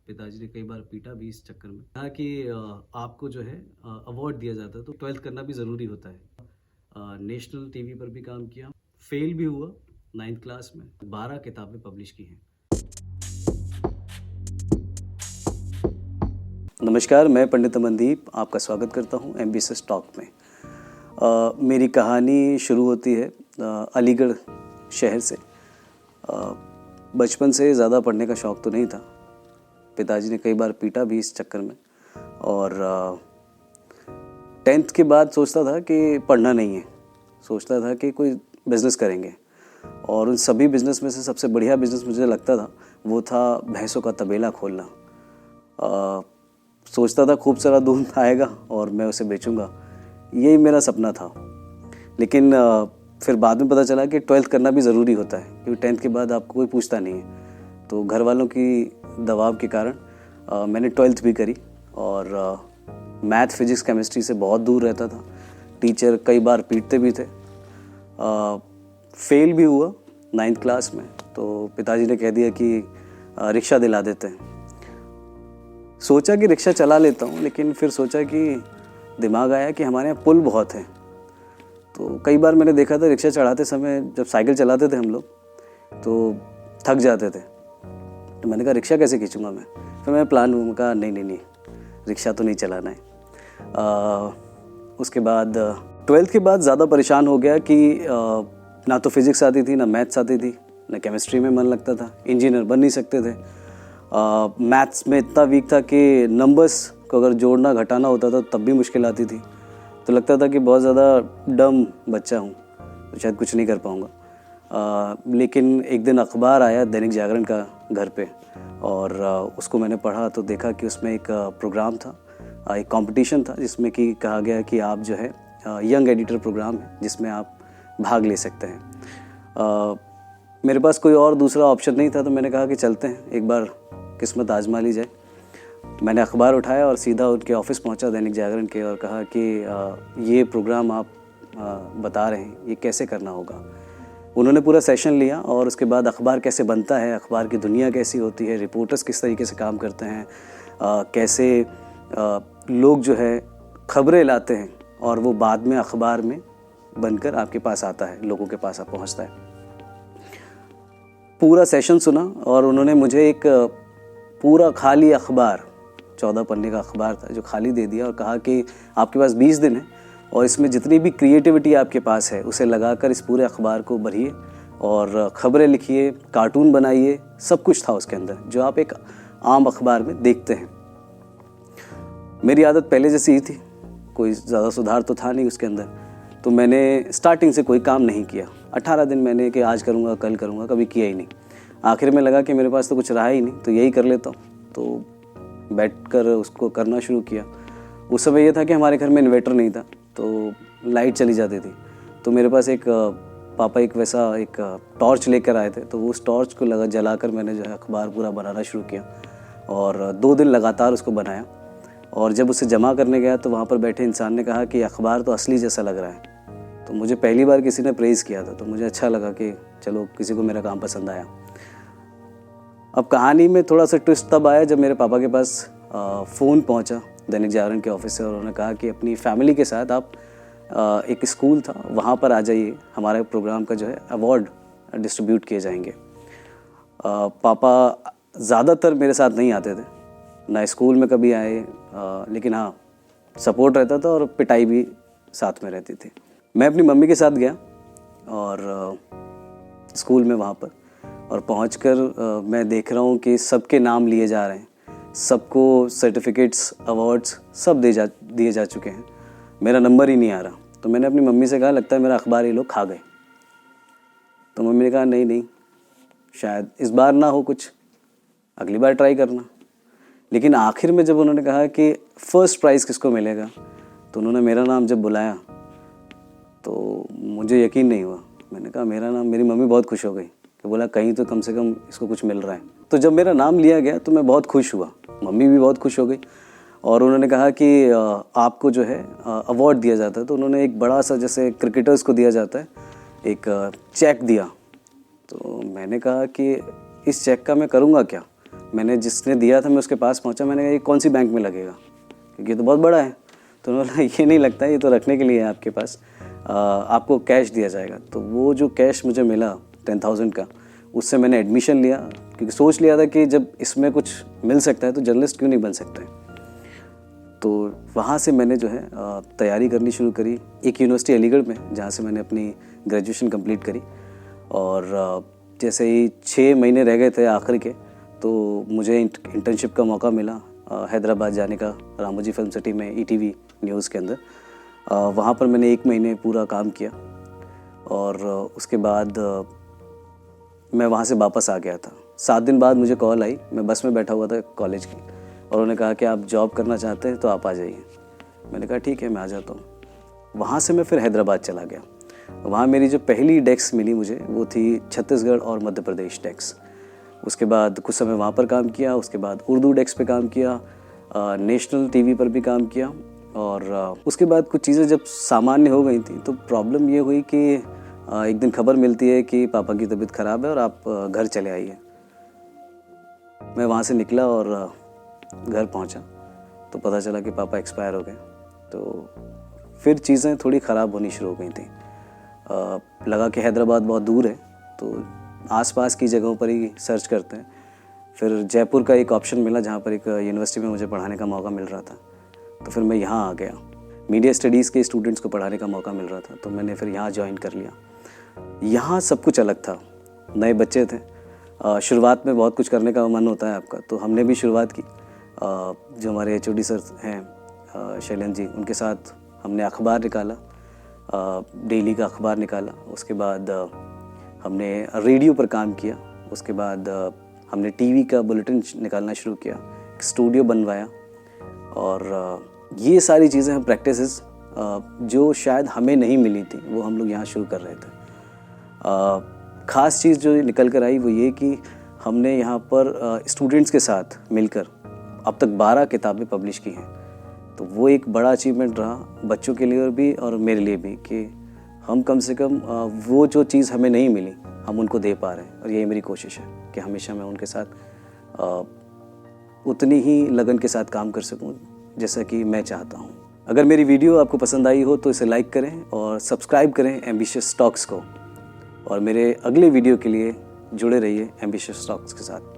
पिताजी ने कई बार पीटा भी इस चक्कर में। कहा कि आपको जो है अवार्ड दिया जाता है तो 12th करना भी ज़रूरी होता है। नेशनल टीवी पर भी काम किया, फेल भी हुआ 9th क्लास में, 12 किताबें पब्लिश की हैं। नमस्कार, मैं पंडित अमनदीप आपका स्वागत करता हूं एमबीएस टॉक में। मेरी कहानी शुरू होती है अलीगढ़ शहर से। बचपन से ज़्यादा पढ़ने का शौक़ तो नहीं था। पिताजी ने कई बार पीटा भी इस चक्कर में, और 10th के बाद सोचता था कि पढ़ना नहीं है, सोचता था कि कोई बिज़नेस करेंगे। और उन सभी बिज़नेस में से सबसे बढ़िया बिज़नेस मुझे लगता था वो था भैंसों का तबेला खोलना। सोचता था खूब सारा दूध आएगा और मैं उसे बेचूंगा, यही मेरा सपना था। लेकिन फिर बाद में पता चला कि 12th करना भी ज़रूरी होता है, क्योंकि 10th के बाद आपको कोई पूछता नहीं है। तो घर वालों की दबाव के कारण मैंने 12th भी करी, और मैथ, फिज़िक्स, केमिस्ट्री से बहुत दूर रहता था। टीचर कई बार पीटते भी थे। फेल भी हुआ 9th क्लास में, तो पिताजी ने कह दिया कि रिक्शा दिला देते हैं। सोचा कि रिक्शा चला लेता हूँ, लेकिन फिर सोचा कि दिमाग आया कि हमारे यहाँ पुल बहुत हैं। तो कई बार मैंने देखा था रिक्शा चढ़ाते समय, जब साइकिल चलाते थे हम लोग तो थक जाते थे, तो मैंने कहा रिक्शा कैसे खींचूंगा मैं। फिर मैं प्लान कहा नहीं, रिक्शा तो नहीं चलाना है। उसके बाद 12th के बाद ज़्यादा परेशान हो गया कि ना तो फिज़िक्स आती थी, ना मैथ्स आती थी, ना केमिस्ट्री में मन लगता था। इंजीनियर बन नहीं सकते थे। मैथ्स में इतना वीक था कि नंबर्स को अगर जोड़ना घटाना होता था तब भी मुश्किल आती थी। तो लगता था कि बहुत ज़्यादा डम बच्चा हूँ, तो शायद कुछ नहीं कर पाऊँगा। लेकिन एक दिन अखबार आया दैनिक जागरण का घर पे, और उसको मैंने पढ़ा तो देखा कि उसमें एक प्रोग्राम था, एक कंपटीशन था, जिसमें कि कहा गया कि आप जो है यंग एडिटर प्रोग्राम है जिसमें आप भाग ले सकते हैं। मेरे पास कोई और दूसरा ऑप्शन नहीं था, तो मैंने कहा कि चलते हैं, एक बार किस्मत आजमा ली जाए। मैंने अखबार उठाया और सीधा उनके ऑफिस पहुंचा दैनिक जागरण के, और कहा कि ये प्रोग्राम आप बता रहे हैं, ये कैसे करना होगा। उन्होंने पूरा सेशन लिया, और उसके बाद अखबार कैसे बनता है, अखबार की दुनिया कैसी होती है, रिपोर्टर्स किस तरीके से काम करते हैं, कैसे लोग जो है खबरें लाते हैं और वो बाद में अखबार में बनकर आपके पास आता है, लोगों के पास पहुंचता है। पूरा सेशन सुना, और उन्होंने मुझे एक पूरा खाली अखबार, 14 पन्ने का अखबार था जो खाली दे दिया, और कहा कि आपके पास 20 दिन है, और इसमें जितनी भी क्रिएटिविटी आपके पास है उसे लगाकर इस पूरे अखबार को भरिए और ख़बरें लिखिए, कार्टून बनाइए। सब कुछ था उसके अंदर जो आप एक आम अखबार में देखते हैं। मेरी आदत पहले जैसी ही थी, कोई ज़्यादा सुधार तो था नहीं उसके अंदर। तो मैंने स्टार्टिंग से कोई काम नहीं किया। 18 दिन मैंने कि आज करूँगा, कल करूँगा, कभी किया ही नहीं। आखिर में लगा कि मेरे पास तो कुछ रहा ही नहीं, तो यही कर लेता हूँ। तो बैठकर उसको करना शुरू किया। उस समय ये था कि हमारे घर में इन्वर्टर नहीं था, तो लाइट चली जाती थी। तो मेरे पास पापा एक टॉर्च लेकर आए थे, तो वो उस टॉर्च को जलाकर मैंने जो है अखबार पूरा बनाना शुरू किया, और 2 दिन लगातार उसको बनाया। और जब उसे जमा करने गया तो वहाँ पर बैठे इंसान ने कहा कि अखबार तो असली जैसा लग रहा है। तो मुझे पहली बार किसी ने प्रेज़ किया था, तो मुझे अच्छा लगा कि चलो किसी को मेरा काम पसंद आया। अब कहानी में थोड़ा सा ट्विस्ट तब आया जब मेरे पापा के पास फ़ोन पहुंचा दैनिक जागरण के ऑफिस से, और उन्होंने कहा कि अपनी फैमिली के साथ आप एक स्कूल था वहाँ पर आ जाइए, हमारे प्रोग्राम का जो है अवार्ड डिस्ट्रीब्यूट किए जाएंगे। पापा ज़्यादातर मेरे साथ नहीं आते थे, ना स्कूल में कभी आए, लेकिन हाँ सपोर्ट रहता था और पिटाई भी साथ में रहती थी। मैं अपनी मम्मी के साथ गया और स्कूल में वहाँ पर, और पहुंचकर मैं देख रहा हूँ कि सबके नाम लिए जा रहे हैं, सबको सर्टिफिकेट्स, अवार्ड्स सब दिए जा चुके हैं। मेरा नंबर ही नहीं आ रहा। तो मैंने अपनी मम्मी से कहा लगता है मेरा अखबार ये लोग खा गए। तो मम्मी ने कहा नहीं, शायद इस बार ना हो कुछ, अगली बार ट्राई करना। लेकिन आखिर में जब उन्होंने कहा कि फ़र्स्ट प्राइज़ किसको मिलेगा, तो उन्होंने मेरा नाम जब बुलाया तो मुझे यकीन नहीं हुआ। मैंने कहा मेरा नाम, मेरी मम्मी बहुत खुश हो गई कि बोला कहीं तो कम से कम इसको कुछ मिल रहा है। तो जब मेरा नाम लिया गया तो मैं बहुत खुश हुआ, मम्मी भी बहुत खुश हो गई, और उन्होंने कहा कि आपको जो है अवार्ड दिया जाता है। तो उन्होंने एक बड़ा सा, जैसे क्रिकेटर्स को दिया जाता है, एक चेक दिया। तो मैंने कहा कि इस चेक का मैं करूँगा क्या, मैंने जिसने दिया था मैं उसके पास पहुंचा, मैंने कहा ये कौन सी बैंक में लगेगा, क्योंकि ये तो बहुत बड़ा है। तो उन्होंने बोला ये नहीं लगता, ये तो रखने के लिए है आपके पास, आपको कैश दिया जाएगा। तो वो जो कैश मुझे मिला 10,000 का, उससे मैंने एडमिशन लिया, क्योंकि सोच लिया था कि जब इसमें कुछ मिल सकता है तो जर्नलिस्ट क्यों नहीं बन सकता है। तो वहाँ से मैंने जो है तैयारी करनी शुरू करी एक यूनिवर्सिटी अलीगढ़ में, जहाँ से मैंने अपनी ग्रेजुएशन कंप्लीट करी। और जैसे ही 6 महीने रह गए थे आखिर के, तो मुझे इंटर्नशिप का मौका मिला हैदराबाद जाने का, रामोजी फिल्म सिटी में ETV न्यूज़ के अंदर। वहाँ पर मैंने 1 महीने पूरा काम किया और उसके बाद मैं वहाँ से वापस आ गया था। 7 दिन बाद मुझे कॉल आई, मैं बस में बैठा हुआ था कॉलेज की, और उन्होंने कहा कि आप जॉब करना चाहते हैं तो आप आ जाइए। मैंने कहा ठीक है, मैं आ जाता हूँ। वहाँ से मैं फिर हैदराबाद चला गया। वहाँ मेरी जो पहली डेस्क मिली मुझे वो थी छत्तीसगढ़ और मध्य प्रदेश डेस्क। उसके बाद कुछ समय वहाँ पर काम किया, उसके बाद उर्दू डेस्क पे काम किया, नेशनल टीवी पर भी काम किया। और उसके बाद कुछ चीज़ें जब सामान्य हो गई थी तो प्रॉब्लम ये हुई कि एक दिन खबर मिलती है कि पापा की तबीयत ख़राब है और आप घर चले आइए। मैं वहाँ से निकला और घर पहुँचा तो पता चला कि पापा एक्सपायर हो गए। तो फिर चीज़ें थोड़ी ख़राब होनी शुरू हो गई थी। लगा कि हैदराबाद बहुत दूर है, तो आसपास की जगहों पर ही सर्च करते हैं। फिर जयपुर का एक ऑप्शन मिला जहाँ पर एक यूनिवर्सिटी में मुझे पढ़ाने का मौका मिल रहा था, तो फिर मैं यहाँ आ गया। मीडिया स्टडीज़ के स्टूडेंट्स को पढ़ाने का मौका मिल रहा था, तो मैंने फिर यहाँ ज्वाइन कर लिया। यहाँ सब कुछ अलग था, नए बच्चे थे। शुरुआत में बहुत कुछ करने का मन होता है आपका, तो हमने भी शुरुआत की। जो हमारे HOD सर हैं शैलेंद्र जी, उनके साथ हमने अखबार निकाला, डेली का अखबार निकाला। उसके बाद हमने रेडियो पर काम किया। उसके बाद हमने टीवी का बुलेटिन निकालना शुरू किया, स्टूडियो बनवाया। और ये सारी चीज़ें हम प्रैक्टिसेस जो शायद हमें नहीं मिली थी वो हम लोग यहाँ शुरू कर रहे थे। ख़ास चीज़ जो निकल कर आई वो ये कि हमने यहाँ पर स्टूडेंट्स के साथ मिलकर अब तक 12 किताबें पब्लिश की हैं। तो वो एक बड़ा अचीवमेंट रहा बच्चों के लिए भी और मेरे लिए भी, कि हम कम से कम वो जो चीज़ हमें नहीं मिली हम उनको दे पा रहे हैं। और यही मेरी कोशिश है कि हमेशा मैं उनके साथ उतनी ही लगन के साथ काम कर सकूं जैसा कि मैं चाहता हूं। अगर मेरी वीडियो आपको पसंद आई हो तो इसे लाइक करें और सब्सक्राइब करें एम्बिशियस टॉक्स को। और मेरे अगले वीडियो के लिए जुड़े रहिए एम्बिशियस टॉक्स के साथ।